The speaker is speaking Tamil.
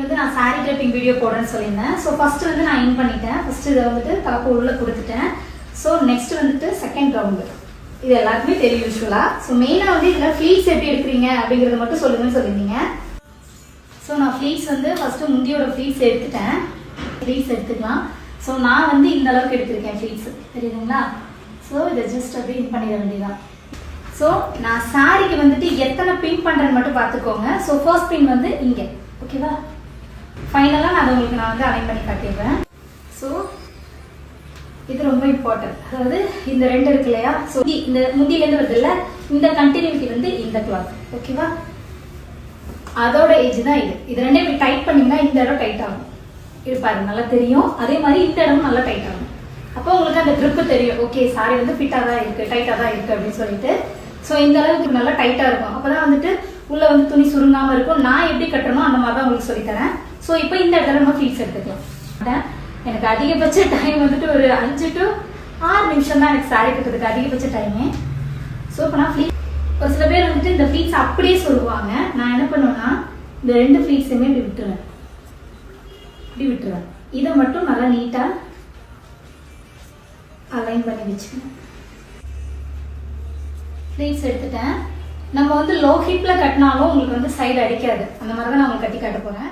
வந்து நான் சாரி கிளிப்பிங் வீடியோ போடுறேன்னு சொல்லியிருந்தேன். ஸோ ஃபர்ஸ்ட் வந்து நான் இன் பண்ணிட்டேன். ஃபர்ஸ்ட் இதை வந்துட்டு தலைப்பு உள்ள கொடுத்துட்டேன். ஸோ நெக்ஸ்ட் வந்துட்டு செகண்ட் ரவுண்டு. இது எல்லாருக்குமே தெரியும் யூஸ்வலா. ஸோ மெயினாக வந்து இதில் ஃப்ளீட்ஸ் எப்படி எடுக்கிறீங்க அப்படிங்கிறத மட்டும் சொல்லுங்கன்னு சொல்லியிருந்தீங்க. ஸோ நான் ஃப்ளீட்ஸ் வந்து ஃபர்ஸ்ட் முந்தியோட ஃப்ளீட்ஸ் எடுத்துட்டேன். ஃப்ளீட்ஸ் எடுத்துக்கலாம். ஸோ நான் வந்து இந்த அளவுக்கு எடுத்திருக்கேன் ஃப்ளீட்ஸ், தெரியுதுங்களா? ஸோ இதை ஜஸ்ட் அப்படியே இன் பண்ணிட வேண்டியதான். ஸோ நான் சாரிக்கு வந்துட்டு எத்தனை பின் பண்ணுறேன்னு மட்டும் பார்த்துக்கோங்க. ஸோ ஃபர்ஸ்ட் பின் வந்து இங்கே, ஓகேவா? ஃபைனலாக நான் உங்களுக்கு வந்து அலைன் பண்ணி காட்டிடுறேன். ஸோ இது ரொம்ப இம்பார்ட்டன்ட். அதாவது இந்த ரெண்டு இருக்கு இல்லையா? ஸோ இந்த முந்தியிலேருந்து வருது இல்லை, இந்த கண்டினியூட்டி வந்து இந்த கிளாத், ஓகேவா? அதோட ஏஜ் தான் இது. இது ரெண்டே இப்படி டைட் பண்ணிங்கன்னா இந்த இடம் டைட் ஆகும். இருப்பாரு நல்லா தெரியும். அதே மாதிரி இந்த இடமும் நல்லா டைட் ஆகும். அப்போ உங்களுக்கு அந்த ட்ரிப்பு தெரியும். ஓகே, சாரி வந்து ஃபிட்டாக தான் இருக்குது, டைட்டாக தான் இருக்குது அப்படின்னு சொல்லிட்டு. ஸோ இந்த அளவுக்கு நல்லா டைட்டாக இருக்கும். அப்போ தான் வந்துட்டு உள்ளே வந்து துணி சுருங்காமல் இருக்கும். நான் எப்படி கட்டுறனோ அந்த மாதிரி தான் உங்களுக்கு சொல்லித்தரேன். ஸோ இப்போ இந்த இடத்துல நம்ம ஃப்ளீட்ஸ் எடுத்துக்கலாம். எனக்கு அதிகபட்ச டைம் வந்துட்டு ஒரு 5 to 6 நிமிஷம் தான் எனக்கு சாரி கட்டுறதுக்கு அதிகபட்ச டைமு. ஸோ இப்போ நான் ஒரு சில பேர் வந்துட்டு இந்த ஃப்ளீட்ஸ் அப்படியே சொல்லுவாங்க. நான் என்ன பண்ணுவேன்னா இந்த 2 ஃப்ளீட்ஸுமே இப்படி விட்டுருவேன். இதை மட்டும் நல்லா நீட்டாக அலைன் பண்ணி வச்சுக்கணும். ஃப்ளீட்ஸ் எடுத்துட்டேன். நம்ம வந்து லோ ஹிப்ல கட்டினாலும் உங்களுக்கு வந்து சைடு அடிக்காது. அந்த மாதிரி தான் நான் உங்களுக்கு கட்டி காட்ட போறேன்.